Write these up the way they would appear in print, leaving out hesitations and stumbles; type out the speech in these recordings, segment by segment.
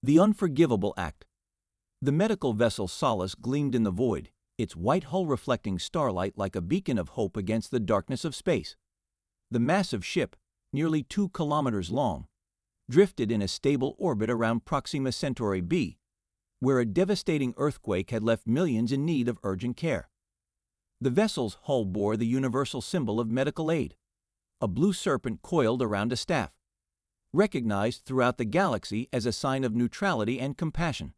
The unforgivable act. The medical vessel Solace gleamed in the void, its white hull reflecting starlight like a beacon of hope against the darkness of space. The massive ship, nearly 2 kilometers long, drifted in a stable orbit around Proxima Centauri b, where a devastating earthquake had left millions in need of urgent care. The vessel's hull bore the universal symbol of medical aid, a blue serpent coiled around a staff, recognized throughout the galaxy as a sign of neutrality and compassion.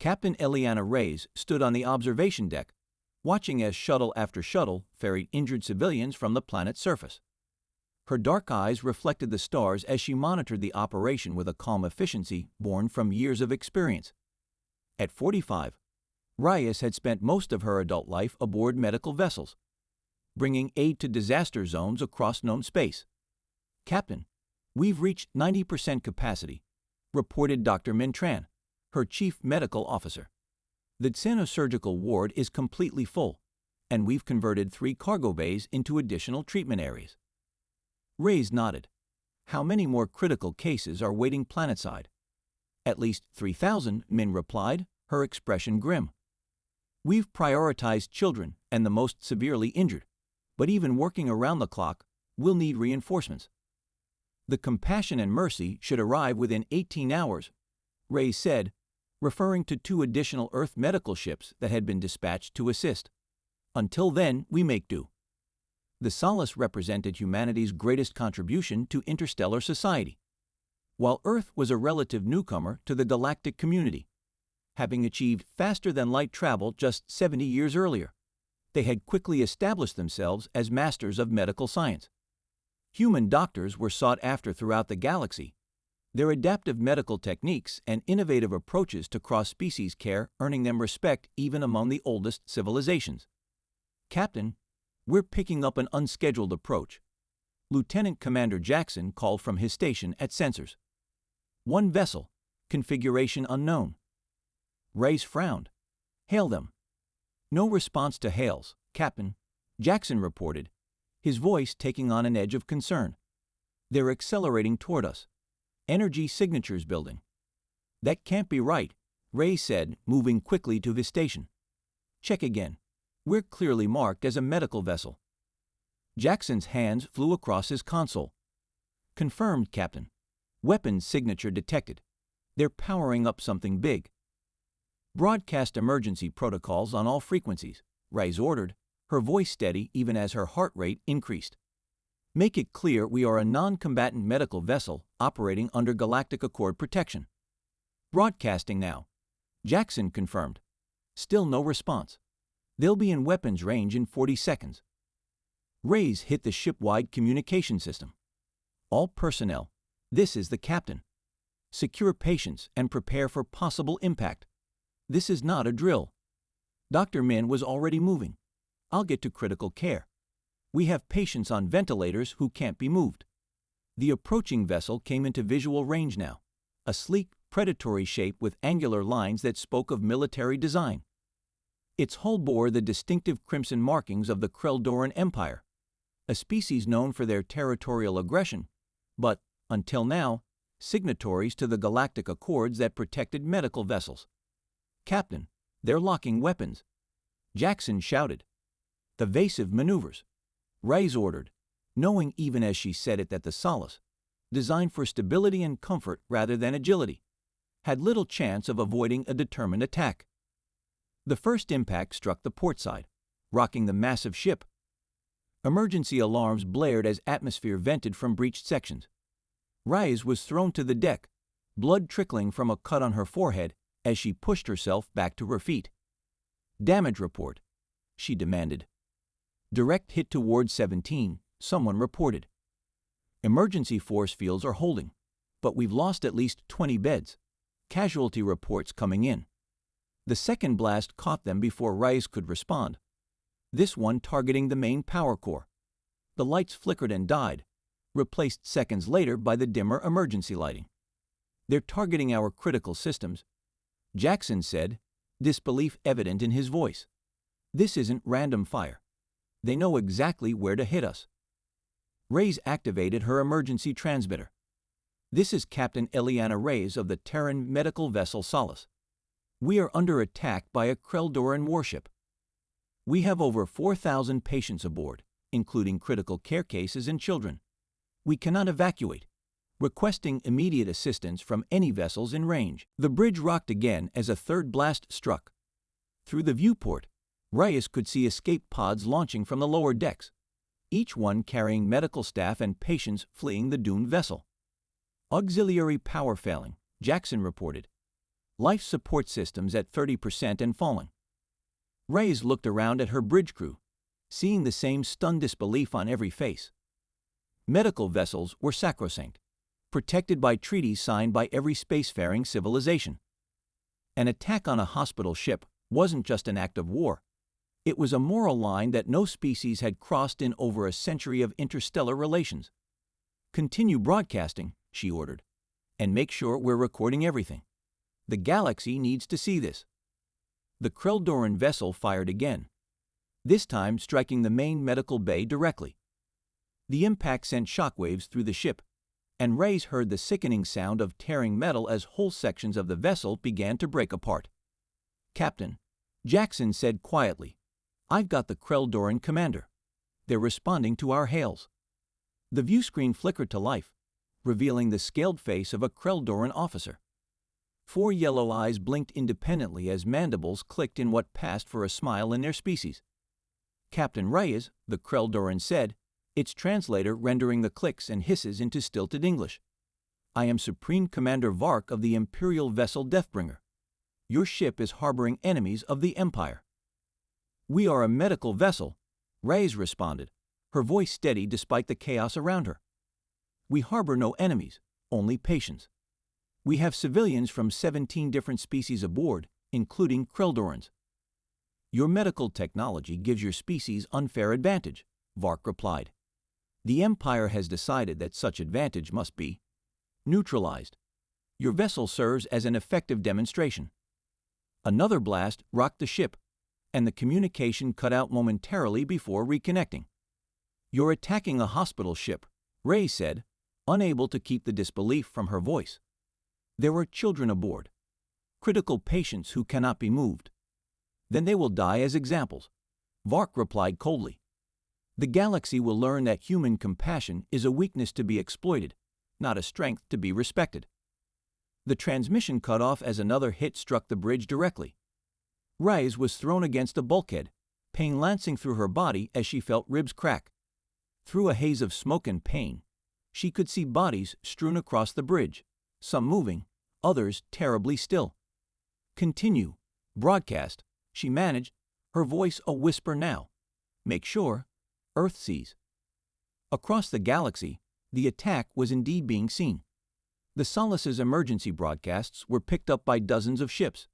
Captain Eliana Reyes stood on the observation deck, watching as shuttle after shuttle ferried injured civilians from the planet's surface. Her dark eyes reflected the stars as she monitored the operation with a calm efficiency born from years of experience. At 45, Reyes had spent most of her adult life aboard medical vessels, bringing aid to disaster zones across known space. "Captain, we've reached 90% capacity," reported Dr. Mintran, her chief medical officer. "The xenosurgical ward is completely full, and we've converted 3 cargo bays into additional treatment areas." Reyes nodded. "How many more critical cases are waiting planetside?" "At least 3,000, Min replied, her expression grim. "We've prioritized children and the most severely injured, but even working around the clock, we'll need reinforcements." "The Compassion and Mercy should arrive within 18 hours, Reyes said, referring to 2 additional Earth medical ships that had been dispatched to assist. "Until then, we make do." The Solace represented humanity's greatest contribution to interstellar society, while Earth was a relative newcomer to the galactic community. Having achieved faster-than-light travel just 70 years earlier, they had quickly established themselves as masters of medical science. Human doctors were sought after throughout the galaxy, their adaptive medical techniques and innovative approaches to cross-species care earning them respect even among the oldest civilizations. "Captain, we're picking up an unscheduled approach." Lieutenant Commander Jackson called from his station at sensors. "1 vessel, configuration unknown." Reyes frowned. "Hail them." "No response to hails, Captain," Jackson reported, his voice taking on an edge of concern. "They're accelerating toward us. Energy signatures building." "That can't be right," Reyes said, moving quickly to his station. "Check again. We're clearly marked as a medical vessel." Jackson's hands flew across his console. "Confirmed, Captain. Weapons signature detected. They're powering up something big." "Broadcast emergency protocols on all frequencies," Reyes ordered, her voice steady even as her heart rate increased. "Make it clear we are a non-combatant medical vessel operating under Galactic Accord protection." "Broadcasting now," Jackson confirmed. Still no response. "They'll be in weapons range in 40 seconds. Reyes hit the ship-wide communication system. "All personnel, this is the captain. Secure patients and prepare for possible impact. This is not a drill." Dr. Min was already moving. "I'll get to critical care. We have patients on ventilators who can't be moved." The approaching vessel came into visual range now, a sleek, predatory shape with angular lines that spoke of military design. Its hull bore the distinctive crimson markings of the Krel'doran Empire, a species known for their territorial aggression, but, until now, signatories to the galactic accords that protected medical vessels. "Captain, they're locking weapons," Jackson shouted. "Evasive maneuvers," Reyes ordered, knowing even as she said it that the Solace, designed for stability and comfort rather than agility, had little chance of avoiding a determined attack. The first impact struck the port side, rocking the massive ship. Emergency alarms blared as atmosphere vented from breached sections. Reyes was thrown to the deck, blood trickling from a cut on her forehead as she pushed herself back to her feet. "Damage report," she demanded. "Direct hit to Ward 17, someone reported. Emergency force fields are holding, but we've lost at least 20 beds. Casualty reports coming in." The second blast caught them before Reyes could respond, this one targeting the main power core. The lights flickered and died, replaced seconds later by the dimmer emergency lighting. "They're targeting our critical systems," Jackson said, disbelief evident in his voice. "This isn't random fire. They know exactly where to hit us." Reyes activated her emergency transmitter. This is Captain Eliana Reyes of the Terran medical vessel Solace. We are under attack by a Krel'doran warship. We have over 4,000 patients aboard, including critical care cases and children. We cannot evacuate, requesting immediate assistance from any vessels in range. The bridge rocked again as a third blast struck. Through the viewport, Reyes could see escape pods launching from the lower decks, each one carrying medical staff and patients fleeing the doomed vessel. Auxiliary power failing, Jackson reported. Life support systems at 30% and falling. Reyes looked around at her bridge crew, seeing the same stunned disbelief on every face. Medical vessels were sacrosanct, protected by treaties signed by every spacefaring civilization. An attack on a hospital ship wasn't just an act of war. It was a moral line that no species had crossed in over a century of interstellar relations. "Continue broadcasting," she ordered, "and make sure we're recording everything. The galaxy needs to see this." The Krel'doran vessel fired again, this time striking the main medical bay directly. The impact sent shockwaves through the ship, and Reyes heard the sickening sound of tearing metal as whole sections of the vessel began to break apart. "Captain," Jackson said quietly, "I've got the Krel'doran commander. They're responding to our hails." The viewscreen flickered to life, revealing the scaled face of a Krel'doran officer. 4 yellow eyes blinked independently as mandibles clicked in what passed for a smile in their species. "Captain Reyes," the Krel'doran said, its translator rendering the clicks and hisses into stilted English, "I am Supreme Commander Vark of the Imperial vessel Deathbringer. Your ship is harboring enemies of the Empire." "We are a medical vessel," Reyes responded, her voice steady despite the chaos around her. "We harbor no enemies, only patients. We have civilians from 17 different species aboard, including Krel'dorans." "Your medical technology gives your species unfair advantage," Vark replied. "The Empire has decided that such advantage must be neutralized. Your vessel serves as an effective demonstration." Another blast rocked the ship, and the communication cut out momentarily before reconnecting. "You're attacking a hospital ship," Reyes said, unable to keep the disbelief from her voice. "There are children aboard, critical patients who cannot be moved." "Then they will die as examples," Vark replied coldly. "The galaxy will learn that human compassion is a weakness to be exploited, not a strength to be respected." The transmission cut off as another hit struck the bridge directly. Reyes was thrown against a bulkhead, pain lancing through her body as she felt ribs crack. Through a haze of smoke and pain, she could see bodies strewn across the bridge, some moving, others terribly still. "Continue, broadcast," she managed, her voice a whisper now. "Make sure Earth sees." Across the galaxy, the attack was indeed being seen. The Solace's emergency broadcasts were picked up by dozens of ships,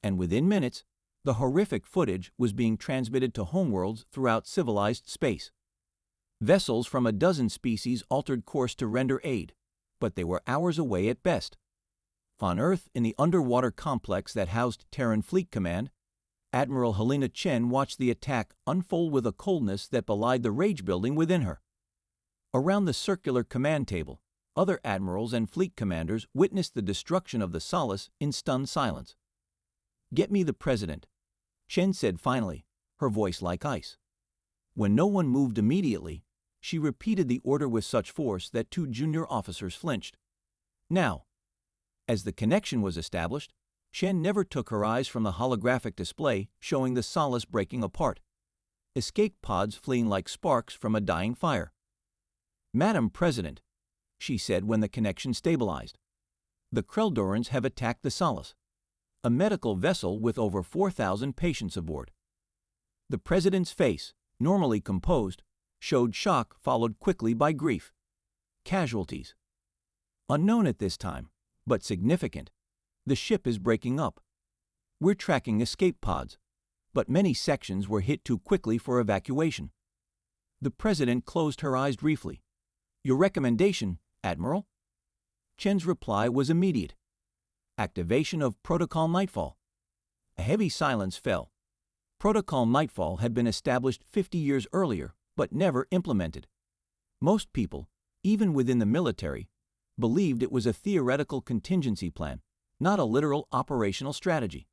and within minutes, the horrific footage was being transmitted to homeworlds throughout civilized space. Vessels from a dozen species altered course to render aid, but they were hours away at best. On Earth, in the underwater complex that housed Terran Fleet Command, Admiral Helena Chen watched the attack unfold with a coldness that belied the rage building within her. Around the circular command table, other admirals and fleet commanders witnessed the destruction of the Solace in stunned silence. "Get me the President," Chen said finally, her voice like ice. When no one moved immediately, she repeated the order with such force that 2 junior officers flinched. "Now." As the connection was established, Chen never took her eyes from the holographic display showing the Solace breaking apart, escape pods fleeing like sparks from a dying fire. "Madam President," she said when the connection stabilized, "the Krel'dorans have attacked the Solace, a medical vessel with over 4,000 patients aboard." The President's face, normally composed, showed shock followed quickly by grief. "Casualties. Unknown at this time, but significant. The ship is breaking up. We're tracking escape pods, but many sections were hit too quickly for evacuation." The President closed her eyes briefly. "Your recommendation, Admiral?" Chen's reply was immediate. "Activation of Protocol Nightfall." A heavy silence fell. Protocol Nightfall had been established 50 years earlier, but never implemented. Most people, even within the military, believed it was a theoretical contingency plan, not a literal operational strategy.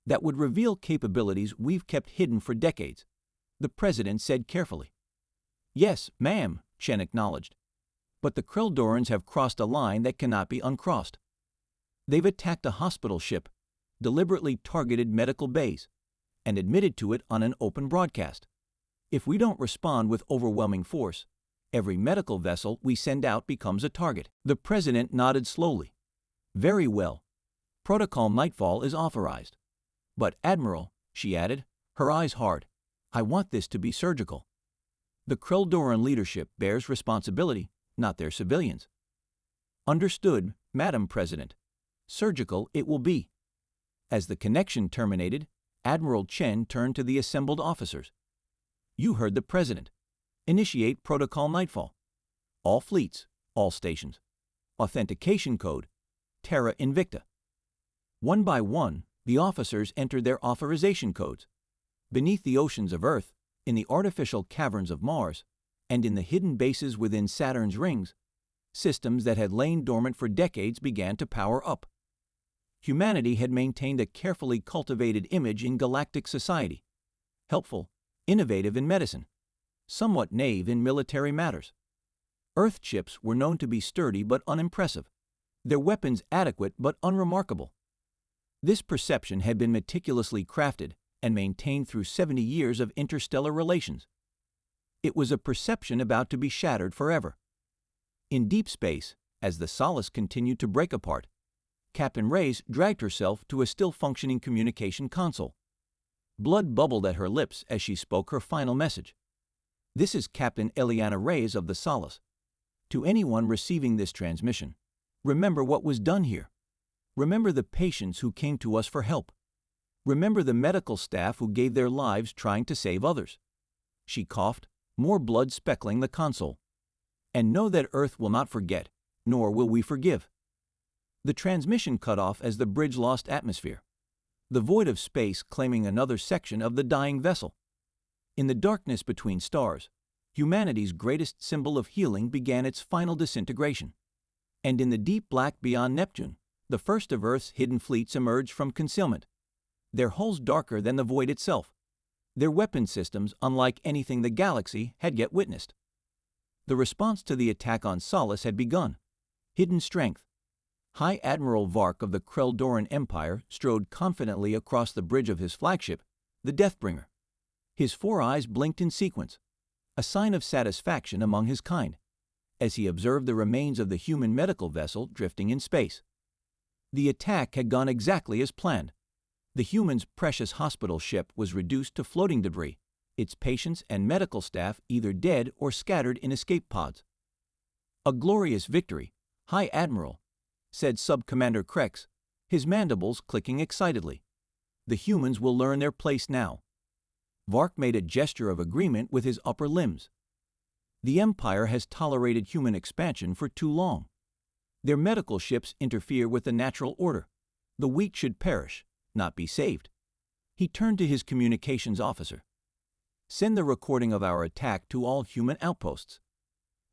That would reveal capabilities we've kept hidden for decades, the president said carefully. Yes, ma'am, Chen acknowledged. But the Krel'dorans have crossed a line that cannot be uncrossed. They've attacked a hospital ship, deliberately targeted medical bays, and admitted to it on an open broadcast. If we don't respond with overwhelming force, every medical vessel we send out becomes a target. The president nodded slowly. Very well. Protocol Nightfall is authorized. But, Admiral, she added, her eyes hard, I want this to be surgical. The Krel'doran leadership bears responsibility, not their civilians. Understood, Madam President. Surgical it will be. As the connection terminated, Admiral Chen turned to the assembled officers. You heard the President. Initiate Protocol Nightfall. All fleets, all stations. Authentication code, Terra Invicta. One by one, the officers entered their authorization codes. Beneath the oceans of Earth, in the artificial caverns of Mars, and in the hidden bases within Saturn's rings, systems that had lain dormant for decades began to power up. Humanity had maintained a carefully cultivated image in galactic society, helpful, innovative in medicine, somewhat naive in military matters. Earth ships were known to be sturdy but unimpressive, their weapons adequate but unremarkable. This perception had been meticulously crafted and maintained through 70 years of interstellar relations. It was a perception about to be shattered forever. In deep space, as the Solace continued to break apart, Captain Reyes dragged herself to a still-functioning communication console. Blood bubbled at her lips as she spoke her final message. This is Captain Eliana Reyes of the Solace. To anyone receiving this transmission, remember what was done here. Remember the patients who came to us for help. Remember the medical staff who gave their lives trying to save others. She coughed, more blood speckling the console. And know that Earth will not forget, nor will we forgive. The transmission cut off as the bridge lost atmosphere, the void of space claiming another section of the dying vessel. In the darkness between stars, humanity's greatest symbol of healing began its final disintegration. And in the deep black beyond Neptune, the first of Earth's hidden fleets emerged from concealment, their hulls darker than the void itself, their weapon systems unlike anything the galaxy had yet witnessed. The response to the attack on Solace had begun. Hidden strength. High Admiral Vark of the Krel'doran Empire strode confidently across the bridge of his flagship, the Deathbringer. His 4 eyes blinked in sequence, a sign of satisfaction among his kind, as he observed the remains of the human medical vessel drifting in space. The attack had gone exactly as planned. The human's precious hospital ship was reduced to floating debris, its patients and medical staff either dead or scattered in escape pods. A glorious victory, High Admiral, said Sub-Commander Krex, his mandibles clicking excitedly. The humans will learn their place now. Vark made a gesture of agreement with his upper limbs. The Empire has tolerated human expansion for too long. Their medical ships interfere with the natural order. The weak should perish, not be saved. He turned to his communications officer. Send the recording of our attack to all human outposts.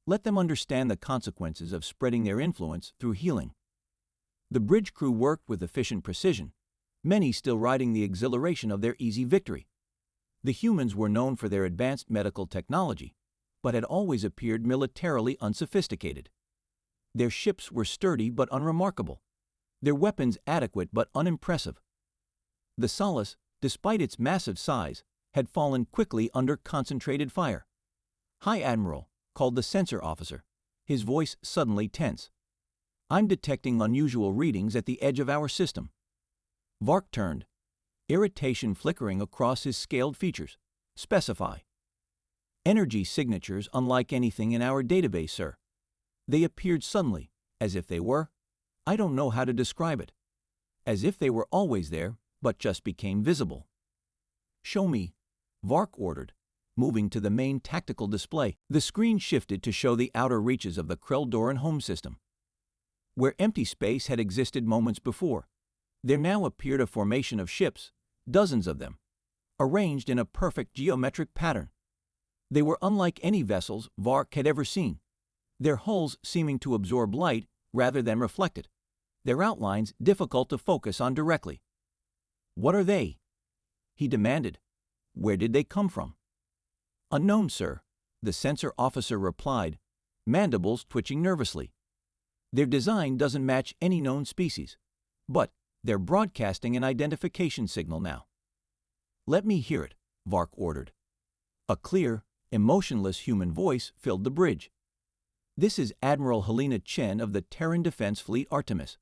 Let them understand the consequences of spreading their influence through healing. The bridge crew worked with efficient precision, many still riding the exhilaration of their easy victory. The humans were known for their advanced medical technology, but had always appeared militarily unsophisticated. Their ships were sturdy but unremarkable, their weapons adequate but unimpressive. The Solace, despite its massive size, had fallen quickly under concentrated fire. High Admiral, called the sensor officer, his voice suddenly tense. I'm detecting unusual readings at the edge of our system. Vark turned, irritation flickering across his scaled features. Specify. Energy signatures unlike anything in our database, sir. They appeared suddenly, as if they were, I don't know how to describe it, as if they were always there, but just became visible. Show me, Vark ordered, moving to the main tactical display. The screen shifted to show the outer reaches of the Krel'doran home system. Where empty space had existed moments before, there now appeared a formation of ships, dozens of them, arranged in a perfect geometric pattern. They were unlike any vessels Vark had ever seen, their hulls seeming to absorb light rather than reflected, their outlines difficult to focus on directly. "What are they?" he demanded. "Where did they come from?" "Unknown, sir," the sensor officer replied, mandibles twitching nervously. "Their design doesn't match any known species, but they're broadcasting an identification signal now." "Let me hear it," Vark ordered. A clear, emotionless human voice filled the bridge. "This is Admiral Helena Chen of the Terran Defense Fleet Artemis.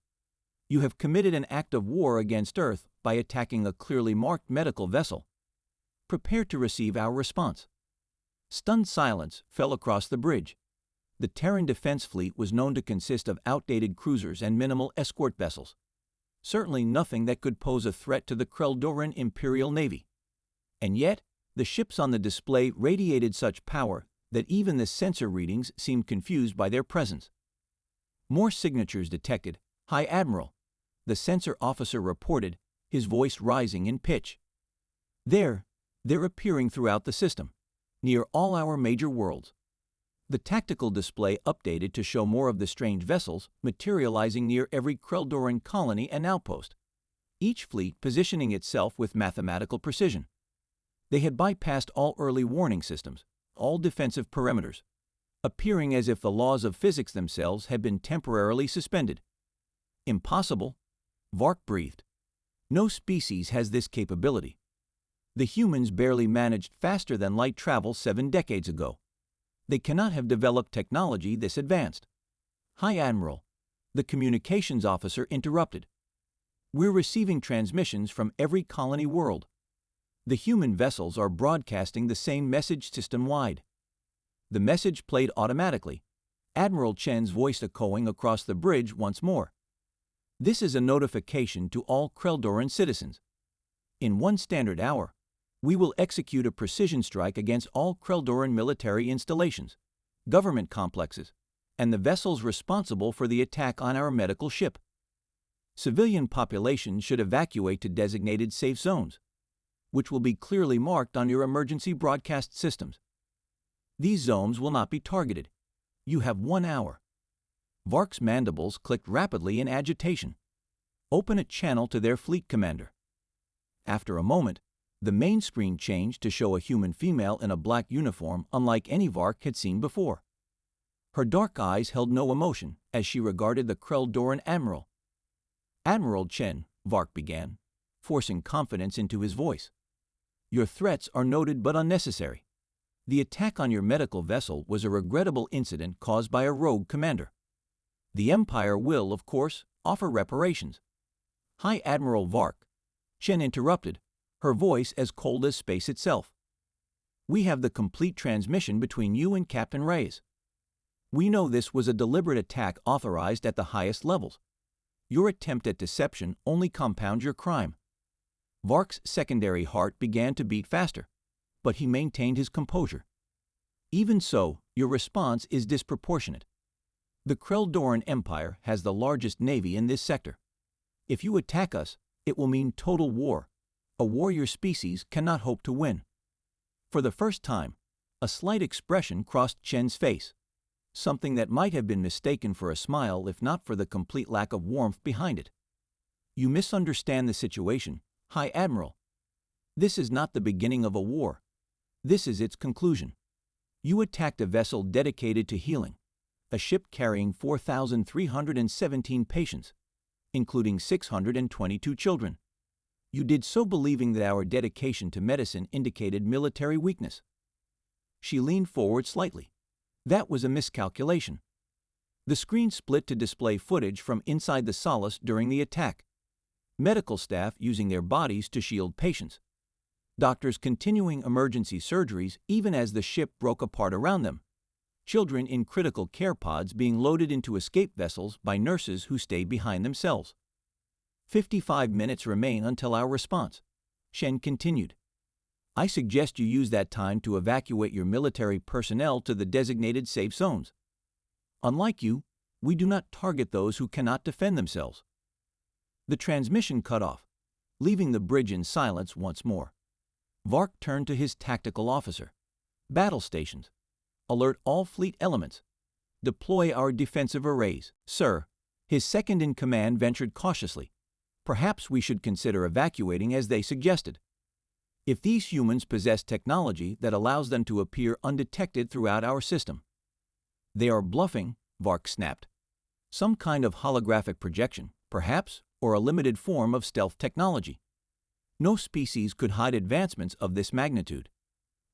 You have committed an act of war against Earth by attacking a clearly marked medical vessel. Prepare to receive our response." Stunned silence fell across the bridge. The Terran Defense Fleet was known to consist of outdated cruisers and minimal escort vessels. Certainly nothing that could pose a threat to the Krel'doran Imperial Navy. And yet, the ships on the display radiated such power that even the sensor readings seemed confused by their presence. "More signatures detected, High Admiral," the sensor officer reported, his voice rising in pitch. They're appearing throughout the system, near all our major worlds." The tactical display updated to show more of the strange vessels materializing near every Krel'doran colony and outpost, each fleet positioning itself with mathematical precision. They had bypassed all early warning systems, all defensive perimeters, appearing as if the laws of physics themselves had been temporarily suspended. "Impossible," Vark breathed. "No species has this capability. The humans barely managed faster than light travel 7 decades ago. They cannot have developed technology this advanced." "High Admiral," the communications officer interrupted. "We're receiving transmissions from every colony world. The human vessels are broadcasting the same message system-wide." The message played automatically, Admiral Chen's voice echoing across the bridge once more. "This is a notification to all Krel'doran citizens. In 1 standard hour, we will execute a precision strike against all Krel'doran military installations, government complexes, and the vessels responsible for the attack on our medical ship. Civilian populations should evacuate to designated safe zones, which will be clearly marked on your emergency broadcast systems. These zones will not be targeted. You have 1 hour." Vark's mandibles clicked rapidly in agitation. "Open a channel to their fleet commander." After a moment, the main screen changed to show a human female in a black uniform unlike any Vark had seen before. Her dark eyes held no emotion as she regarded the Krel'doran admiral. "Admiral Chen," Vark began, forcing confidence into his voice, "your threats are noted but unnecessary. The attack on your medical vessel was a regrettable incident caused by a rogue commander. The Empire will, of course, offer reparations." "High Admiral Vark," Chen interrupted, her voice as cold as space itself. "We have the complete transmission between you and Captain Reyes. We know this was a deliberate attack authorized at the highest levels. Your attempt at deception only compounds your crime." Vark's secondary heart began to beat faster, but he maintained his composure. "Even so, your response is disproportionate. The Krel'doran Empire has the largest navy in this sector. If you attack us, it will mean total war, a war your species cannot hope to win." For the first time, a slight expression crossed Chen's face, something that might have been mistaken for a smile if not for the complete lack of warmth behind it. "You misunderstand the situation, High Admiral. This is not the beginning of a war. This is its conclusion. You attacked a vessel dedicated to healing, a ship carrying 4,317 patients, including 622 children. You did so believing that our dedication to medicine indicated military weakness." She leaned forward slightly. "That was a miscalculation." The screen split to display footage from inside the Solace during the attack. Medical staff using their bodies to shield patients. Doctors continuing emergency surgeries even as the ship broke apart around them. Children in critical care pods being loaded into escape vessels by nurses who stayed behind themselves. 55 minutes remain until our response," Shen continued. "I suggest you use that time to evacuate your military personnel to the designated safe zones. Unlike you, we do not target those who cannot defend themselves." The transmission cut off, leaving the bridge in silence once more. Vark turned to his tactical officer. "Battle stations. Alert all fleet elements. Deploy our defensive arrays, sir," His second-in-command ventured cautiously. Perhaps we should consider evacuating as they suggested. If these humans possess technology that allows them to appear undetected throughout our system. They are bluffing, Vark snapped. Some kind of holographic projection, perhaps, or a limited form of stealth technology. No species could hide advancements of this magnitude.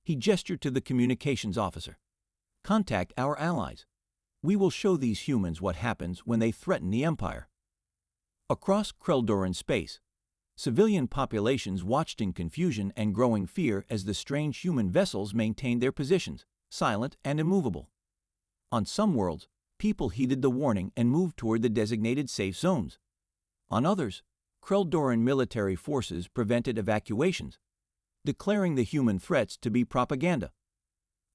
He gestured to the communications officer. Contact our allies. We will show these humans what happens when they threaten the Empire. Across Krel'doran space, civilian populations watched in confusion and growing fear as the strange human vessels maintained their positions, silent and immovable. On some worlds, people heeded the warning and moved toward the designated safe zones. On others, Krel'doran military forces prevented evacuations, declaring the human threats to be propaganda.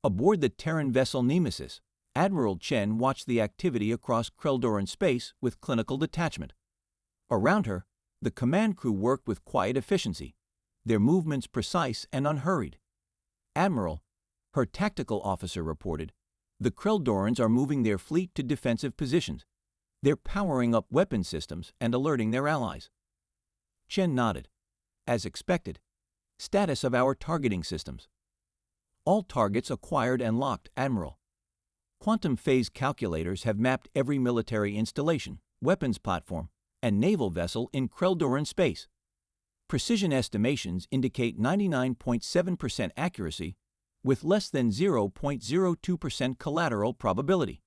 Aboard the Terran vessel Nemesis, Admiral Chen watched the activity across Krel'doran space with clinical detachment. Around her, the command crew worked with quiet efficiency, their movements precise and unhurried. Admiral, her tactical officer reported, the Krel'dorans are moving their fleet to defensive positions. They're powering up weapon systems and alerting their allies. Chen nodded. As expected. Status of our targeting systems. All targets acquired and locked, Admiral. Quantum phase calculators have mapped every military installation, weapons platform, and naval vessel in Krel'doran space. Precision estimations indicate 99.7% accuracy with less than 0.02% collateral probability.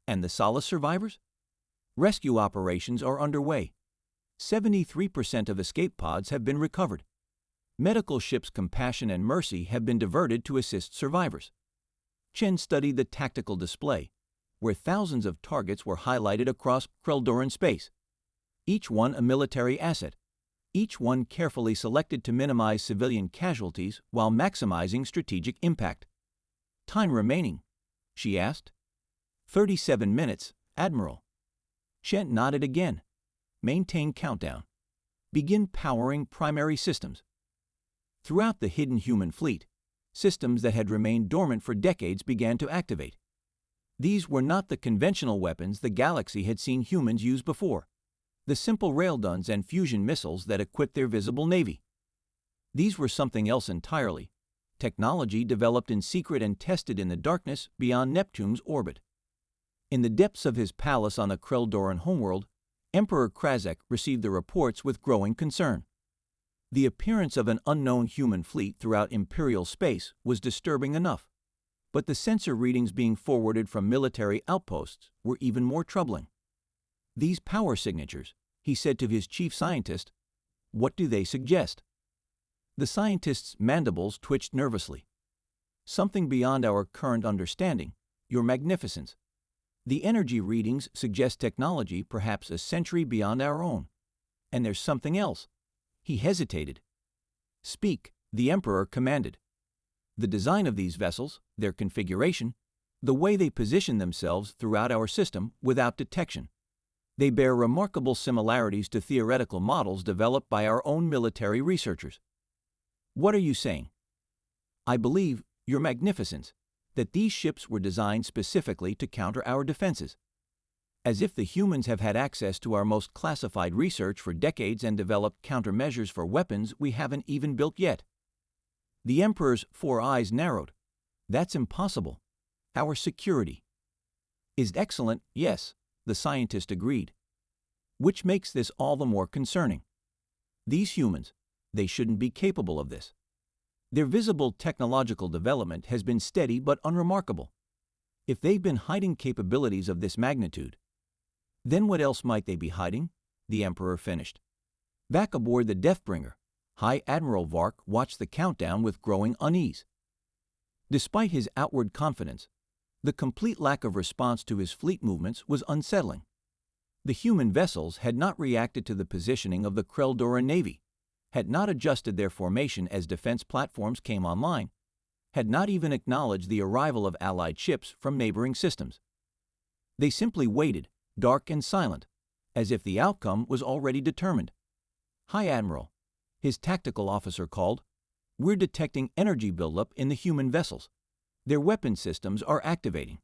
And the Solace survivors? Rescue operations are underway. 73% of escape pods have been recovered. Medical ships Compassion and Mercy have been diverted to assist survivors. Chen studied the tactical display, where thousands of targets were highlighted across Krel'doran space. Each one a military asset, each one carefully selected to minimize civilian casualties while maximizing strategic impact. Time remaining, she asked. 37 minutes, Admiral. Chen nodded again. Maintain countdown. Begin powering primary systems. Throughout the hidden human fleet, systems that had remained dormant for decades began to activate. These were not the conventional weapons the galaxy had seen humans use before. The simple railguns and fusion missiles that equipped their visible navy. These were something else entirely, technology developed in secret and tested in the darkness beyond Neptune's orbit. In the depths of his palace on the Krel'doran homeworld, Emperor Krazek received the reports with growing concern. The appearance of an unknown human fleet throughout Imperial space was disturbing enough, but the sensor readings being forwarded from military outposts were even more troubling. These power signatures, he said to his chief scientist, what do they suggest? The scientist's mandibles twitched nervously. Something beyond our current understanding, Your Magnificence. The energy readings suggest technology perhaps a century beyond our own. And there's something else. He hesitated. Speak, the Emperor commanded. The design of these vessels, their configuration, the way they position themselves throughout our system without detection. They bear remarkable similarities to theoretical models developed by our own military researchers. What are you saying? I believe, Your Magnificence, that these ships were designed specifically to counter our defenses. As if the humans have had access to our most classified research for decades and developed countermeasures for weapons we haven't even built yet. The Emperor's 4 eyes narrowed. That's impossible. Our security is excellent, yes, the scientist agreed. Which makes this all the more concerning. These humans, they shouldn't be capable of this. Their visible technological development has been steady but unremarkable. If they've been hiding capabilities of this magnitude, then what else might they be hiding? The Emperor finished. Back aboard the Deathbringer, High Admiral Vark watched the countdown with growing unease. Despite his outward confidence, the complete lack of response to his fleet movements was unsettling. The human vessels had not reacted to the positioning of the Krel'doran Navy, had not adjusted their formation as defense platforms came online, had not even acknowledged the arrival of Allied ships from neighboring systems. They simply waited, dark and silent, as if the outcome was already determined. High Admiral, his tactical officer called, we're detecting energy buildup in the human vessels. Their weapon systems are activating.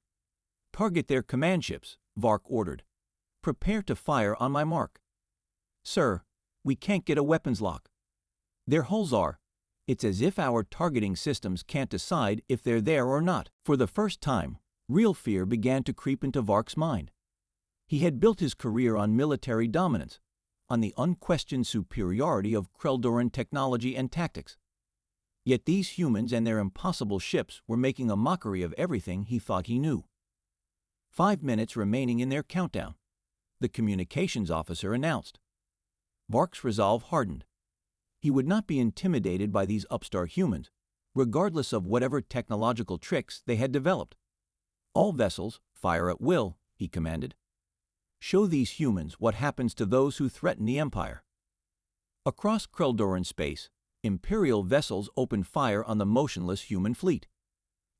Target their command ships, Vark ordered. Prepare to fire on my mark. Sir, we can't get a weapons lock. Their hulls are. It's as if our targeting systems can't decide if they're there or not. For the first time, real fear began to creep into Vark's mind. He had built his career on military dominance, on the unquestioned superiority of Krel'doran technology and tactics. Yet these humans and their impossible ships were making a mockery of everything he thought he knew. 5 minutes remaining in their countdown, the communications officer announced. Vark's resolve hardened. He would not be intimidated by these upstart humans, regardless of whatever technological tricks they had developed. All vessels, fire at will, he commanded. Show these humans what happens to those who threaten the Empire. Across Krel'doran space, Imperial vessels opened fire on the motionless human fleet.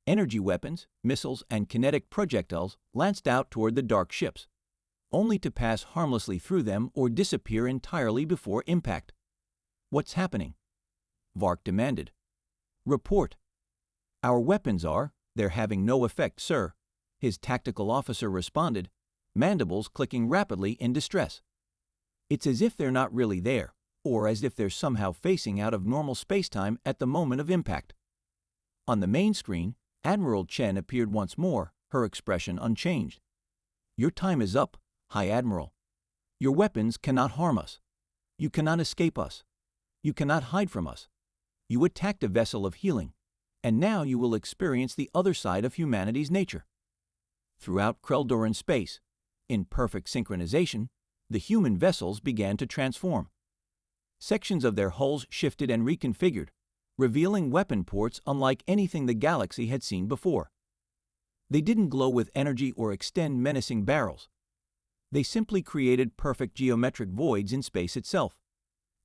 Energy weapons, missiles, and kinetic projectiles lanced out toward the dark ships, only to pass harmlessly through them or disappear entirely before impact. What's happening? Vark demanded. Report. Our weapons are. They're having no effect, sir, his tactical officer responded, mandibles clicking rapidly in distress. It's as if they're not really there, or as if they're somehow facing out of normal spacetime at the moment of impact. On the main screen, Admiral Chen appeared once more, her expression unchanged. Your time is up, High Admiral. Your weapons cannot harm us. You cannot escape us. You cannot hide from us. You attacked a vessel of healing, and now you will experience the other side of humanity's nature. Throughout Krel'doran space, in perfect synchronization, the human vessels began to transform. Sections of their hulls shifted and reconfigured, revealing weapon ports unlike anything the galaxy had seen before. They didn't glow with energy or extend menacing barrels. They simply created perfect geometric voids in space itself,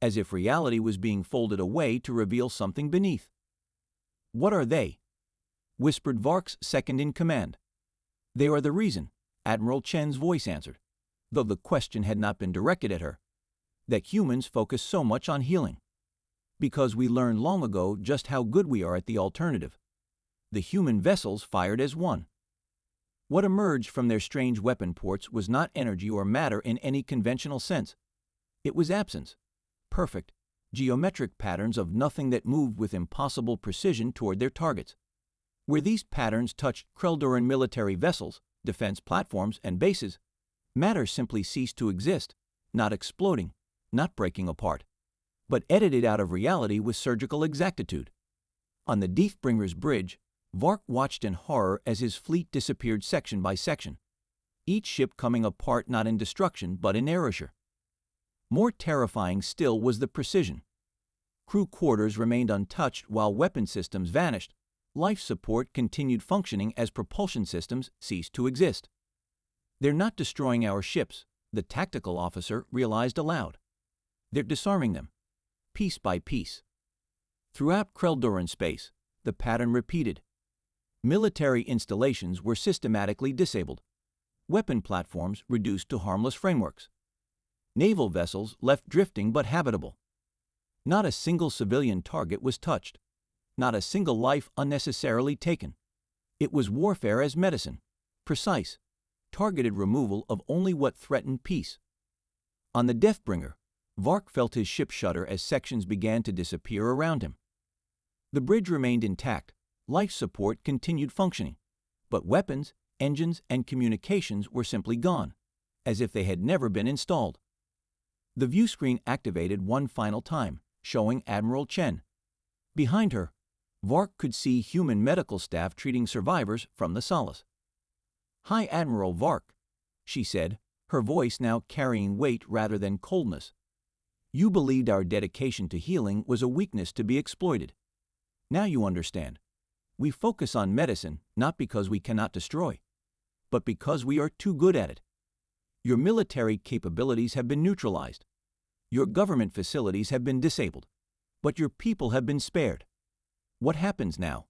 as if reality was being folded away to reveal something beneath. What are they? Whispered Vark's second-in-command. They are the reason, Admiral Chen's voice answered, though the question had not been directed at her, that humans focus so much on healing. Because we learned long ago just how good we are at the alternative. The human vessels fired as one. What emerged from their strange weapon ports was not energy or matter in any conventional sense. It was absence, perfect, geometric patterns of nothing that moved with impossible precision toward their targets. Where these patterns touched Krel'doran military vessels, defense platforms, and bases, matter simply ceased to exist, not exploding, not breaking apart, but edited out of reality with surgical exactitude. On the Deathbringer's bridge, Vark watched in horror as his fleet disappeared section by section, each ship coming apart not in destruction but in erasure. More terrifying still was the precision. Crew quarters remained untouched while weapon systems vanished. Life support continued functioning as propulsion systems ceased to exist. They're not destroying our ships, the tactical officer realized aloud. They're disarming them, piece by piece. Throughout Krel'doran space, the pattern repeated. Military installations were systematically disabled, weapon platforms reduced to harmless frameworks, naval vessels left drifting but habitable. Not a single civilian target was touched, not a single life unnecessarily taken. It was warfare as medicine, precise, targeted removal of only what threatened peace. On the Deathbringer, Vark felt his ship shudder as sections began to disappear around him. The bridge remained intact, life support continued functioning, but weapons, engines, and communications were simply gone, as if they had never been installed. The view screen activated one final time, showing Admiral Chen. Behind her, Vark could see human medical staff treating survivors from the Solace. High Admiral Vark, she said, her voice now carrying weight rather than coldness. You believed our dedication to healing was a weakness to be exploited. Now you understand. We focus on medicine not because we cannot destroy, but because we are too good at it. Your military capabilities have been neutralized. Your government facilities have been disabled, but your people have been spared. What happens now?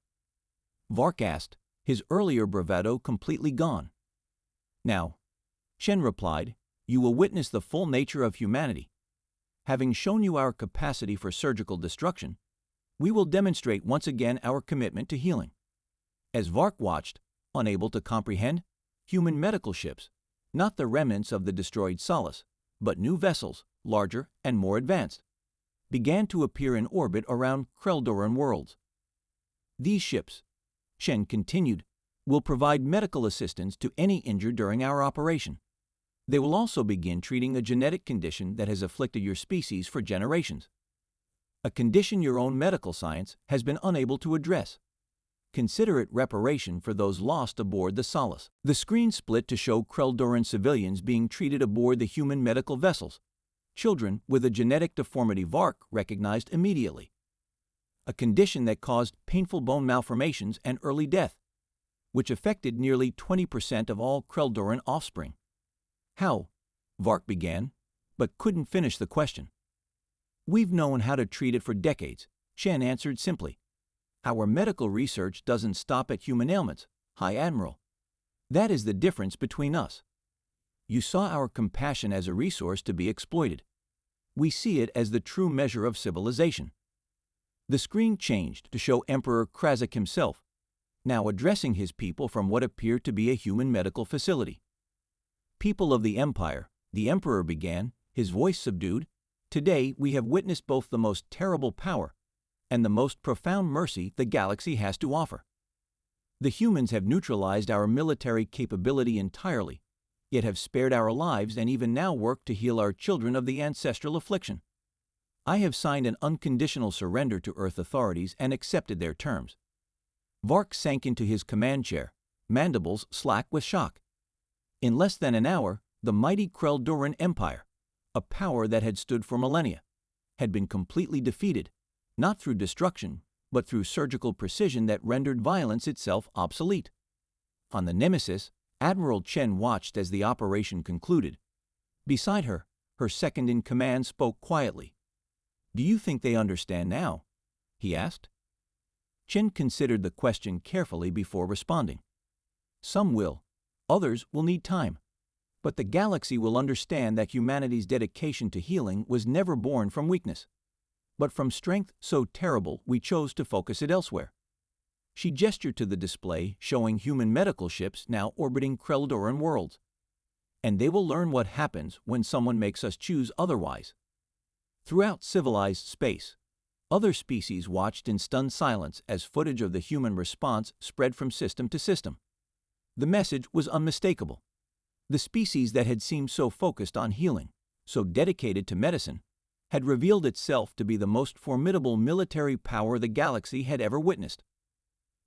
Vark asked, his earlier bravado completely gone. Now, Chen replied, you will witness the full nature of humanity. Having shown you our capacity for surgical destruction, we will demonstrate once again our commitment to healing. As Vark watched, unable to comprehend, human medical ships, not the remnants of the destroyed Solace, but new vessels, larger and more advanced, began to appear in orbit around Krel'doran worlds. These ships, Chen continued, will provide medical assistance to any injured during our operation. They will also begin treating a genetic condition that has afflicted your species for generations. A condition your own medical science has been unable to address. Consider it reparation for those lost aboard the Solace. The screen split to show Krel'doran civilians being treated aboard the human medical vessels. Children with a genetic deformity Vark recognized immediately. A condition that caused painful bone malformations and early death, which affected nearly 20% of all Krel'doran offspring. How? Vark began, but couldn't finish the question. We've known how to treat it for decades, Chen answered simply. Our medical research doesn't stop at human ailments, High Admiral. That is the difference between us. You saw our compassion as a resource to be exploited. We see it as the true measure of civilization. The screen changed to show Emperor Krel'doran himself, now addressing his people from what appeared to be a human medical facility. People of the Empire, the Emperor began, his voice subdued, today we have witnessed both the most terrible power and the most profound mercy the galaxy has to offer. The humans have neutralized our military capability entirely, yet have spared our lives and even now work to heal our children of the ancestral affliction. I have signed an unconditional surrender to Earth authorities and accepted their terms. Vark sank into his command chair, mandibles slack with shock. In less than an hour, the mighty Krel'doran Empire, a power that had stood for millennia, had been completely defeated, not through destruction, but through surgical precision that rendered violence itself obsolete. On the Nemesis, Admiral Chen watched as the operation concluded. Beside her, her second-in-command spoke quietly. "Do you think they understand now?" he asked. Chen considered the question carefully before responding. "Some will, others will need time. But the galaxy will understand that humanity's dedication to healing was never born from weakness, but from strength so terrible we chose to focus it elsewhere." She gestured to the display showing human medical ships now orbiting Krel'doran worlds. "And they will learn what happens when someone makes us choose otherwise." Throughout civilized space, other species watched in stunned silence as footage of the human response spread from system to system. The message was unmistakable. The species that had seemed so focused on healing, so dedicated to medicine, had revealed itself to be the most formidable military power the galaxy had ever witnessed.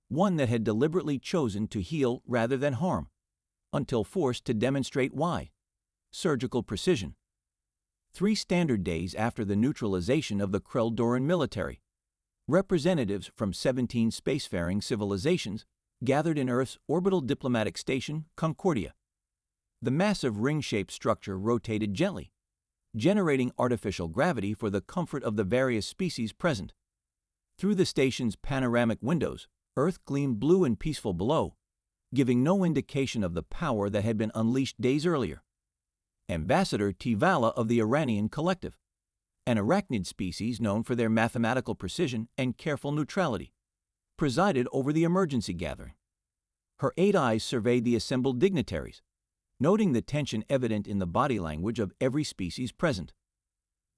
One that had deliberately chosen to heal rather than harm, until forced to demonstrate why. Surgical precision. 3 standard days after the neutralization of the Krel'doran military, representatives from 17 spacefaring civilizations gathered in Earth's orbital diplomatic station, Concordia. The massive ring-shaped structure rotated gently, generating artificial gravity for the comfort of the various species present. Through the station's panoramic windows, Earth gleamed blue and peaceful below, giving no indication of the power that had been unleashed days earlier. Ambassador Tivala of the Iranian Collective, an arachnid species known for their mathematical precision and careful neutrality, presided over the emergency gathering. Her 8 eyes surveyed the assembled dignitaries, noting the tension evident in the body language of every species present.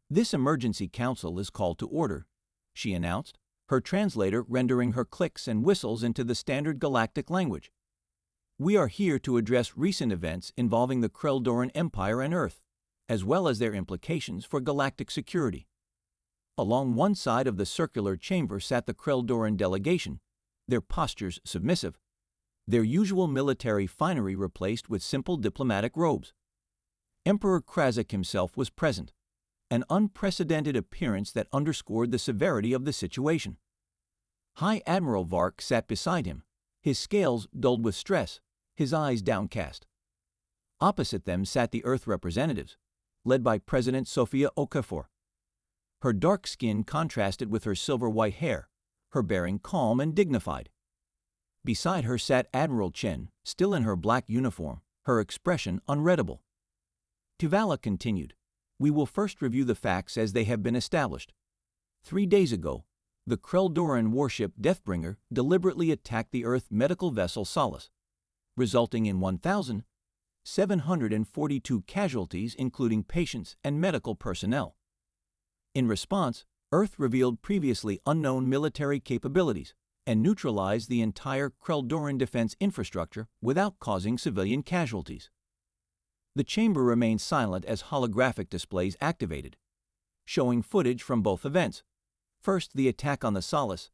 "This emergency council is called to order," she announced, her translator rendering her clicks and whistles into the standard galactic language. "We are here to address recent events involving the Krel'doran Empire and Earth, as well as their implications for galactic security." Along one side of the circular chamber sat the Krel'doran delegation, their postures submissive, their usual military finery replaced with simple diplomatic robes. Emperor Krel'doran himself was present, an unprecedented appearance that underscored the severity of the situation. High Admiral Vark sat beside him, his scales dulled with stress, his eyes downcast. Opposite them sat the Earth representatives, led by President Sophia Okafor. Her dark skin contrasted with her silver-white hair, her bearing calm and dignified. Beside her sat Admiral Chen, still in her black uniform, her expression unreadable. Tivala continued, "We will first review the facts as they have been established. 3 days ago, the Krel'doran warship Deathbringer deliberately attacked the Earth medical vessel Solace, resulting in 1,000, 742 casualties including patients and medical personnel. In response, Earth revealed previously unknown military capabilities and neutralized the entire Krel'doran defense infrastructure without causing civilian casualties. The chamber remained silent as holographic displays activated, showing footage from both events. First, the attack on the Solace,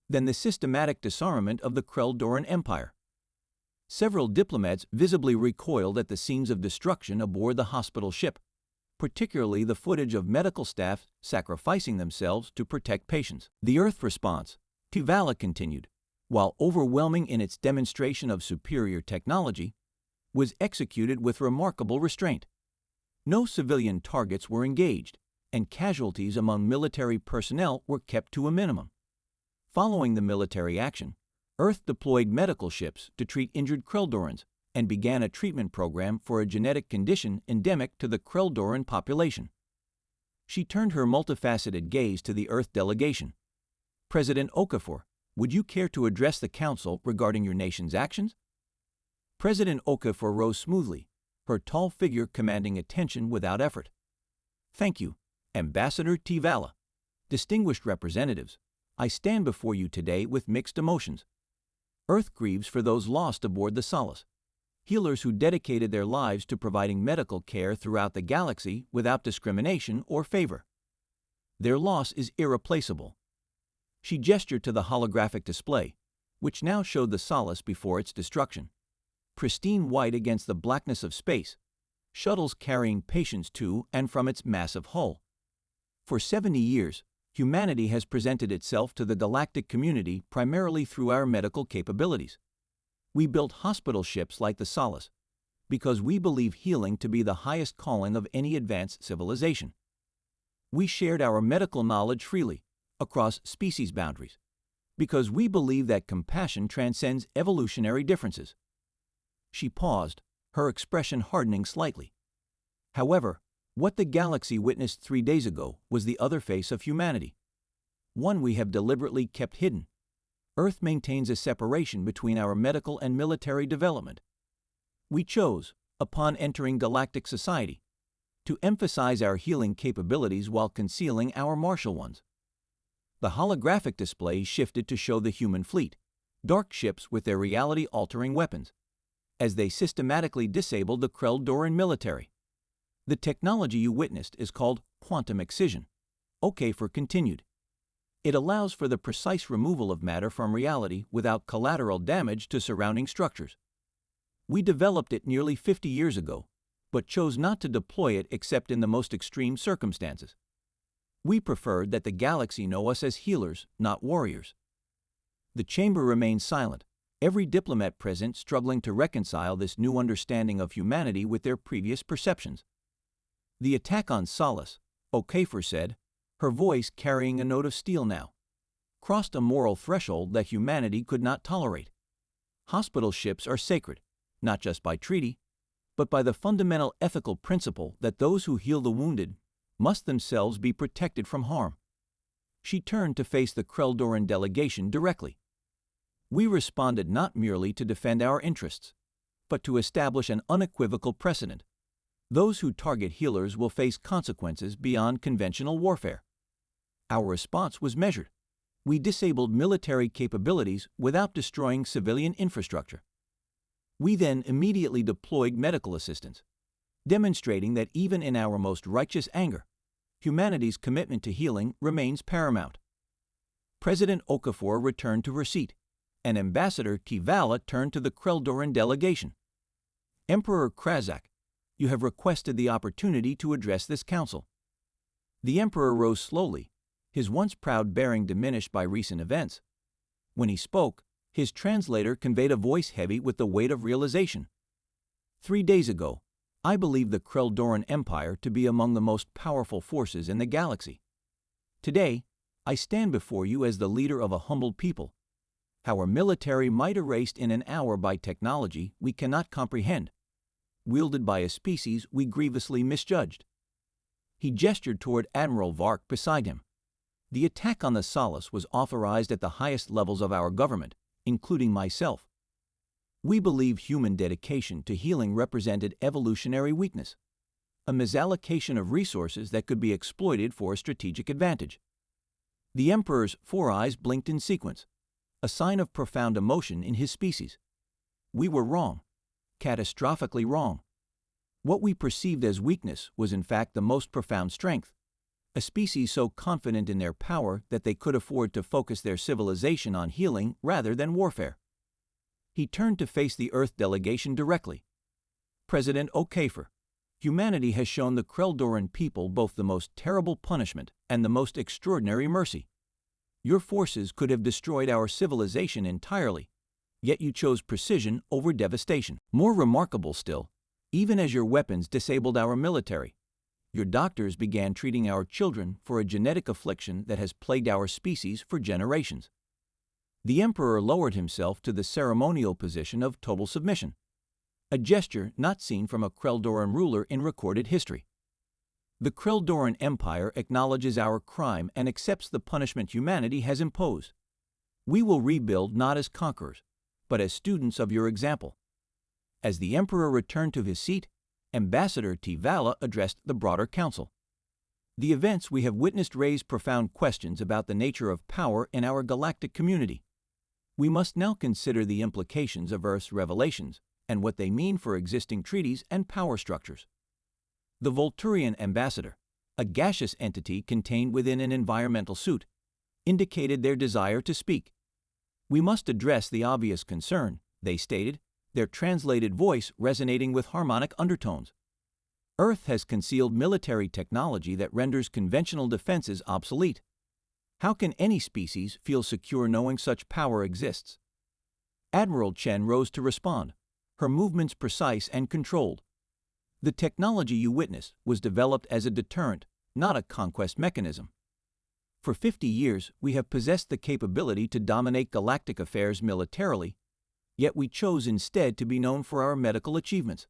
then the systematic disarmament of the Krel'doran Empire. Several diplomats visibly recoiled at the scenes of destruction aboard the hospital ship, particularly the footage of medical staff sacrificing themselves to protect patients. The Earth response, Tivala continued, while overwhelming in its demonstration of superior technology, was executed with remarkable restraint. No civilian targets were engaged, and casualties among military personnel were kept to a minimum. Following the military action, Earth deployed medical ships to treat injured Krel'dorans and began a treatment program for a genetic condition endemic to the Krel'doran population. She turned her multifaceted gaze to the Earth delegation. President Okafor, would you care to address the Council regarding your nation's actions? President Okafor rose smoothly, her tall figure commanding attention without effort. Thank you, Ambassador Tivala. Distinguished representatives, I stand before you today with mixed emotions. Earth grieves for those lost aboard the Solace, healers who dedicated their lives to providing medical care throughout the galaxy without discrimination or favor. Their loss is irreplaceable. She gestured to the holographic display, which now showed the Solace before its destruction. Pristine white against the blackness of space, shuttles carrying patients to and from its massive hull. For 70 years, humanity has presented itself to the galactic community primarily through our medical capabilities. We built hospital ships like the Solace because we believe healing to be the highest calling of any advanced civilization. We shared our medical knowledge freely, across species boundaries, because we believe that compassion transcends evolutionary differences. She paused, her expression hardening slightly. However, what the galaxy witnessed 3 days ago was the other face of humanity, one we have deliberately kept hidden. Earth maintains a separation between our medical and military development. We chose, upon entering galactic society, to emphasize our healing capabilities while concealing our martial ones. The holographic display shifted to show the human fleet, dark ships with their reality-altering weapons, as they systematically disabled the Krel'doran military. The technology you witnessed is called quantum excision. Okafor continued. It allows for the precise removal of matter from reality without collateral damage to surrounding structures. We developed it nearly 50 years ago, but chose not to deploy it except in the most extreme circumstances. We preferred that the galaxy know us as healers, not warriors. The chamber remained silent, every diplomat present struggling to reconcile this new understanding of humanity with their previous perceptions. The attack on Solace, Okafor said, her voice carrying a note of steel now, crossed a moral threshold that humanity could not tolerate. Hospital ships are sacred, not just by treaty, but by the fundamental ethical principle that those who heal the wounded must themselves be protected from harm. She turned to face the Krel'doran delegation directly. We responded not merely to defend our interests, but to establish an unequivocal precedent. Those who target healers will face consequences beyond conventional warfare. Our response was measured. We disabled military capabilities without destroying civilian infrastructure. We then immediately deployed medical assistance, demonstrating that even in our most righteous anger, humanity's commitment to healing remains paramount. President Okafor returned to her seat, and Ambassador Tivala turned to the Krel'doran delegation. Emperor Krazak, you have requested the opportunity to address this council. The emperor rose slowly, his once proud bearing diminished by recent events. When he spoke, his translator conveyed a voice heavy with the weight of realization. 3 days ago, I believed the Krel'doran Empire to be among the most powerful forces in the galaxy. Today, I stand before you as the leader of a humbled people. Our military might erased in an hour by technology we cannot comprehend, wielded by a species we grievously misjudged. He gestured toward Admiral Vark beside him. The attack on the Solace was authorized at the highest levels of our government, including myself. We believe human dedication to healing represented evolutionary weakness, a misallocation of resources that could be exploited for a strategic advantage. The Emperor's 4 eyes blinked in sequence, a sign of profound emotion in his species. We were wrong, catastrophically wrong. What we perceived as weakness was in fact the most profound strength, a species so confident in their power that they could afford to focus their civilization on healing rather than warfare. He turned to face the Earth delegation directly. President O'Kafer, humanity has shown the Krel'doran people both the most terrible punishment and the most extraordinary mercy. Your forces could have destroyed our civilization entirely, yet you chose precision over devastation. More remarkable still, even as your weapons disabled our military, your doctors began treating our children for a genetic affliction that has plagued our species for generations. The Emperor lowered himself to the ceremonial position of total submission, a gesture not seen from a Krel'doran ruler in recorded history. The Krel'doran Empire acknowledges our crime and accepts the punishment humanity has imposed. We will rebuild not as conquerors, but as students of your example. As the Emperor returned to his seat, Ambassador T'Vala addressed the broader council. The events we have witnessed raise profound questions about the nature of power in our galactic community. We must now consider the implications of Earth's revelations and what they mean for existing treaties and power structures. The Volturian ambassador, a gaseous entity contained within an environmental suit, indicated their desire to speak. We must address the obvious concern, they stated, their translated voice resonating with harmonic undertones. Earth has concealed military technology that renders conventional defenses obsolete. How can any species feel secure knowing such power exists? Admiral Chen rose to respond, her movements precise and controlled. The technology you witness was developed as a deterrent, not a conquest mechanism. For 50 years, we have possessed the capability to dominate galactic affairs militarily, yet we chose instead to be known for our medical achievements.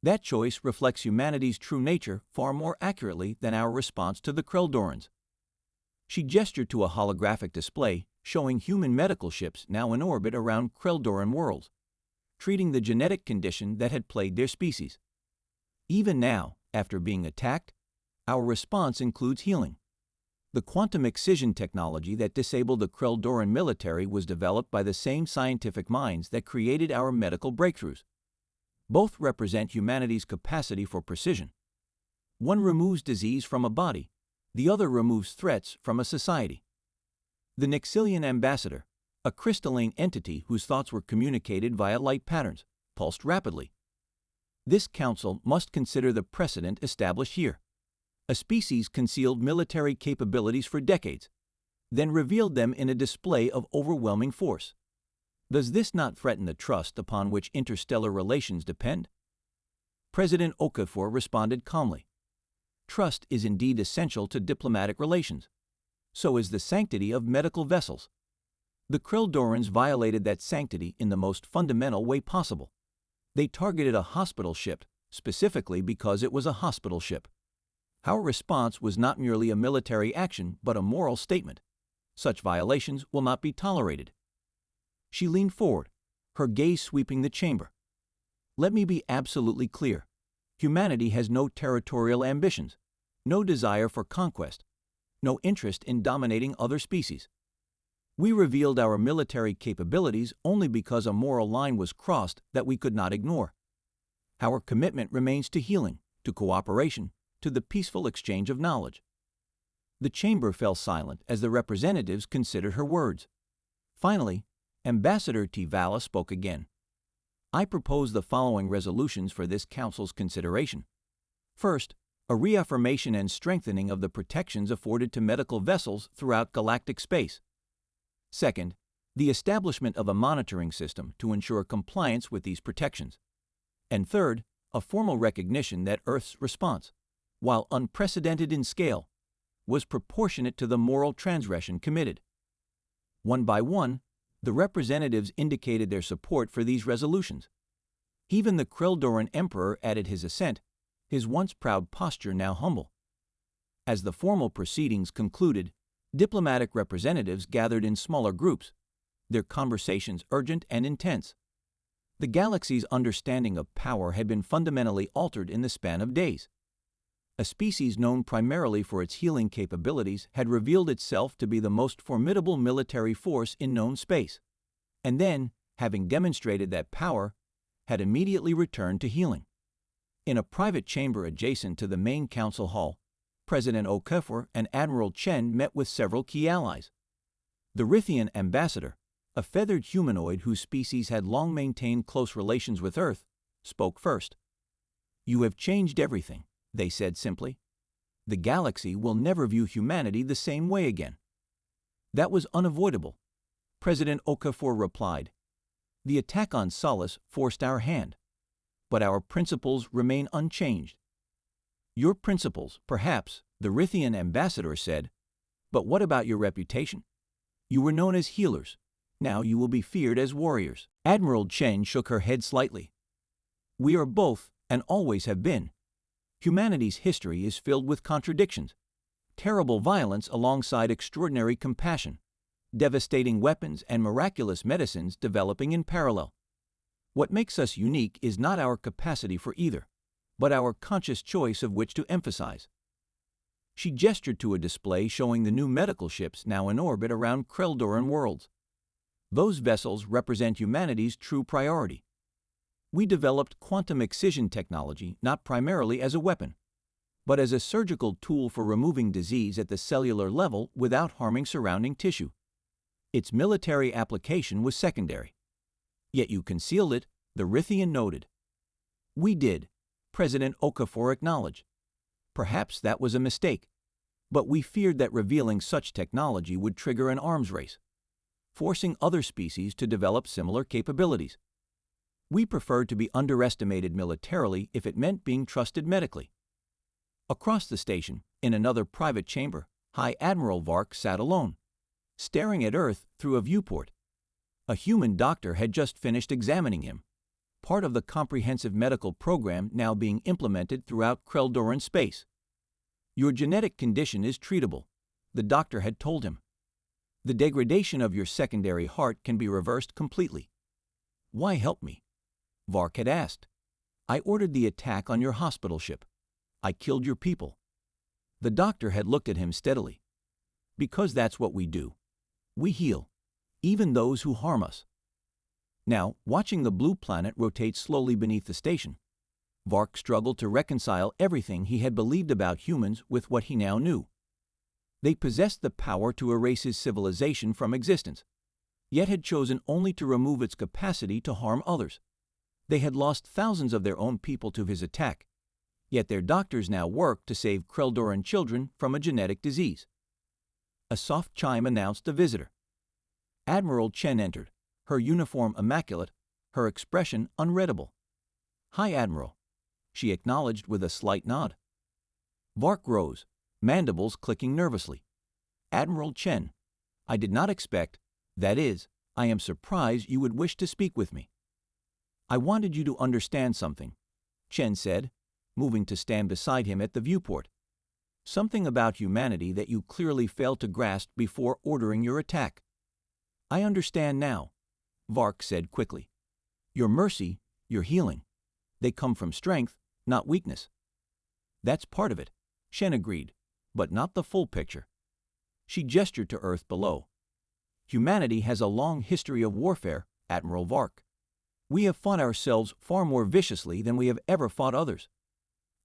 That choice reflects humanity's true nature far more accurately than our response to the Krel'dorans. She gestured to a holographic display showing human medical ships now in orbit around Krel'doran worlds, treating the genetic condition that had plagued their species. Even now, after being attacked, our response includes healing. The quantum excision technology that disabled the Krel'doran military was developed by the same scientific minds that created our medical breakthroughs. Both represent humanity's capacity for precision. One removes disease from a body, the other removes threats from a society. The Nixilian ambassador, a crystalline entity whose thoughts were communicated via light patterns, pulsed rapidly. This council must consider the precedent established here. A species concealed military capabilities for decades, then revealed them in a display of overwhelming force. Does this not threaten the trust upon which interstellar relations depend? President Okafor responded calmly. Trust is indeed essential to diplomatic relations. So is the sanctity of medical vessels. The Krel'dorans violated that sanctity in the most fundamental way possible. They targeted a hospital ship, specifically because it was a hospital ship. Our response was not merely a military action, but a moral statement. Such violations will not be tolerated. She leaned forward, her gaze sweeping the chamber. Let me be absolutely clear. Humanity has no territorial ambitions, no desire for conquest, no interest in dominating other species. We revealed our military capabilities only because a moral line was crossed that we could not ignore. Our commitment remains to healing, to cooperation, to the peaceful exchange of knowledge. The chamber fell silent as the representatives considered her words. Finally, Ambassador T'Vala spoke again. I propose the following resolutions for this Council's consideration. First, a reaffirmation and strengthening of the protections afforded to medical vessels throughout galactic space. Second, the establishment of a monitoring system to ensure compliance with these protections. And third, a formal recognition that Earth's response, while unprecedented in scale, was proportionate to the moral transgression committed. One by one, the representatives indicated their support for these resolutions. Even the Krel'doran Emperor added his assent, his once proud posture now humble. As the formal proceedings concluded, diplomatic representatives gathered in smaller groups, their conversations urgent and intense. The galaxy's understanding of power had been fundamentally altered in the span of days. A species known primarily for its healing capabilities had revealed itself to be the most formidable military force in known space, and then, having demonstrated that power, had immediately returned to healing. In a private chamber adjacent to the main council hall, President Okafor and Admiral Chen met with several key allies. The Rithian ambassador, a feathered humanoid whose species had long maintained close relations with Earth, spoke first. "You have changed everything," they said simply. "The galaxy will never view humanity the same way again." "That was unavoidable," President Okafor replied. "The attack on Solace forced our hand, but our principles remain unchanged." "Your principles, perhaps," the Rithian ambassador said, "but what about your reputation? You were known as healers. Now you will be feared as warriors." Admiral Chen shook her head slightly. "We are both, and always have been. Humanity's history is filled with contradictions, terrible violence alongside extraordinary compassion, devastating weapons and miraculous medicines developing in parallel. What makes us unique is not our capacity for either, but our conscious choice of which to emphasize." She gestured to a display showing the new medical ships now in orbit around Krel'doran worlds. "Those vessels represent humanity's true priority. We developed quantum excision technology not primarily as a weapon, but as a surgical tool for removing disease at the cellular level without harming surrounding tissue. Its military application was secondary. Yet you concealed it," the Rithian noted. "We did," President Okafor acknowledged. "Perhaps that was a mistake, but we feared that revealing such technology would trigger an arms race, forcing other species to develop similar capabilities. We preferred to be underestimated militarily if it meant being trusted medically." Across the station, in another private chamber, High Admiral Vark sat alone, staring at Earth through a viewport. A human doctor had just finished examining him, part of the comprehensive medical program now being implemented throughout Krel'doran space. "Your genetic condition is treatable," the doctor had told him. "The degradation of your secondary heart can be reversed completely." "Why help me?" Vark had asked. "I ordered the attack on your hospital ship. I killed your people." The doctor had looked at him steadily. "Because that's what we do. We heal, even those who harm us." Now, watching the blue planet rotate slowly beneath the station, Vark struggled to reconcile everything he had believed about humans with what he now knew. They possessed the power to erase his civilization from existence, yet had chosen only to remove its capacity to harm others. They had lost thousands of their own people to his attack, yet their doctors now worked to save Krel'doran children from a genetic disease. A soft chime announced a visitor. Admiral Chen entered, her uniform immaculate, her expression unreadable. "Hi, Admiral," she acknowledged with a slight nod. Vark rose, mandibles clicking nervously. "Admiral Chen, I did not expect, that is, I am surprised you would wish to speak with me." "I wanted you to understand something," Chen said, moving to stand beside him at the viewport. "Something about humanity that you clearly failed to grasp before ordering your attack." "I understand now," Vark said quickly. "Your mercy, your healing, they come from strength, not weakness." "That's part of it," Chen agreed, "but not the full picture." She gestured to Earth below. "Humanity has a long history of warfare, Admiral Vark. We have fought ourselves far more viciously than we have ever fought others.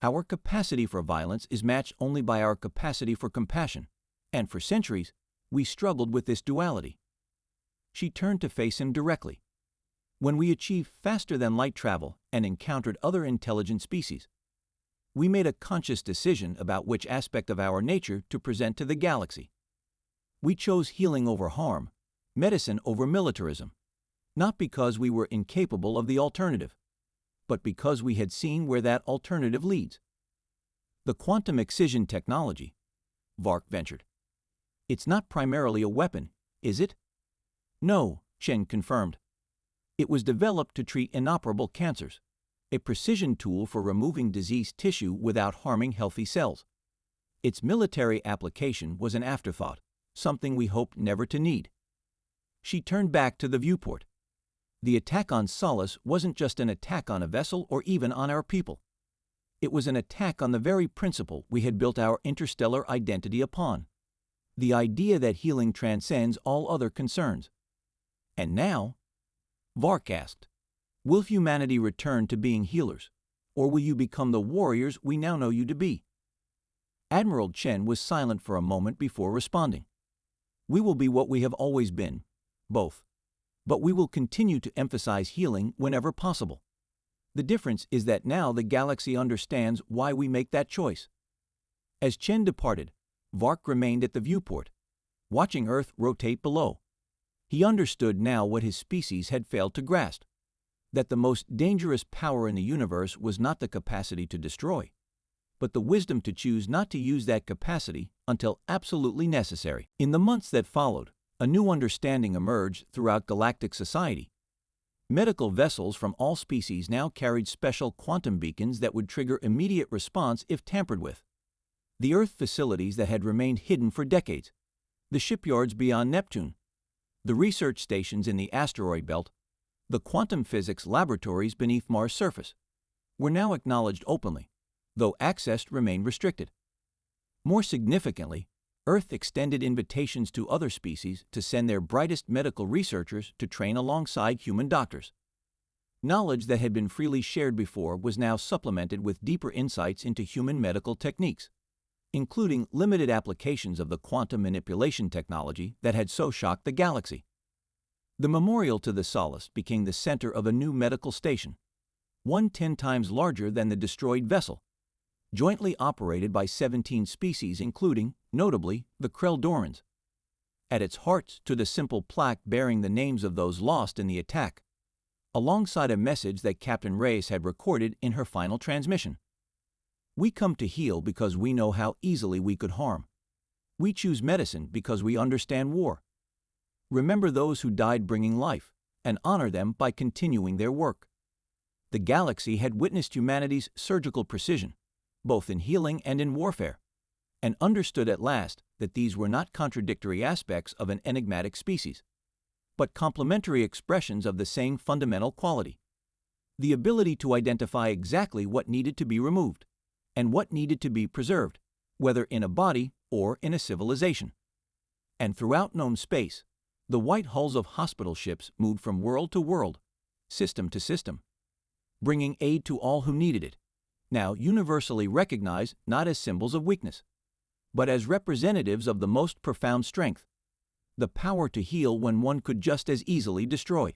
Our capacity for violence is matched only by our capacity for compassion, and for centuries, we struggled with this duality." She turned to face him directly. "When we achieved faster-than-light travel and encountered other intelligent species, we made a conscious decision about which aspect of our nature to present to the galaxy. We chose healing over harm, medicine over militarism, not because we were incapable of the alternative, but because we had seen where that alternative leads." "The quantum excision technology," Vark ventured. "It's not primarily a weapon, is it?" "No," Chen confirmed. "It was developed to treat inoperable cancers, a precision tool for removing diseased tissue without harming healthy cells. Its military application was an afterthought, something we hoped never to need." She turned back to the viewport. The attack on Solace wasn't just an attack on a vessel or even on our people. It was an attack on the very principle we had built our interstellar identity upon. The idea that healing transcends all other concerns. And now, Vark asked, will humanity return to being healers, or will you become the warriors we now know you to be? Admiral Chen was silent for a moment before responding. We will be what we have always been, both. But we will continue to emphasize healing whenever possible. The difference is that now the galaxy understands why we make that choice. As Chen departed, Vark remained at the viewport, watching Earth rotate below. He understood now what his species had failed to grasp, that the most dangerous power in the universe was not the capacity to destroy, but the wisdom to choose not to use that capacity until absolutely necessary. In the months that followed, a new understanding emerged throughout galactic society. Medical vessels from all species now carried special quantum beacons that would trigger immediate response if tampered with. The Earth facilities that had remained hidden for decades, the shipyards beyond Neptune, the research stations in the asteroid belt, the quantum physics laboratories beneath Mars' surface, were now acknowledged openly, though access remained restricted. More significantly, Earth extended invitations to other species to send their brightest medical researchers to train alongside human doctors. Knowledge that had been freely shared before was now supplemented with deeper insights into human medical techniques, including limited applications of the quantum manipulation technology that had so shocked the galaxy. The memorial to the Solace became the center of a new medical station, one 10 times larger than the destroyed vessel, jointly operated by 17 species including, notably, the Krel'dorans. At its heart stood a simple plaque bearing the names of those lost in the attack, alongside a message that Captain Reyes had recorded in her final transmission. We come to heal because we know how easily we could harm. We choose medicine because we understand war. Remember those who died bringing life, and honor them by continuing their work. The galaxy had witnessed humanity's surgical precision, both in healing and in warfare, and understood at last that these were not contradictory aspects of an enigmatic species, but complementary expressions of the same fundamental quality: the ability to identify exactly what needed to be removed, and what needed to be preserved, whether in a body or in a civilization. And throughout known space, the white hulls of hospital ships moved from world to world, system to system, bringing aid to all who needed it, now universally recognized not as symbols of weakness, but as representatives of the most profound strength, the power to heal when one could just as easily destroy.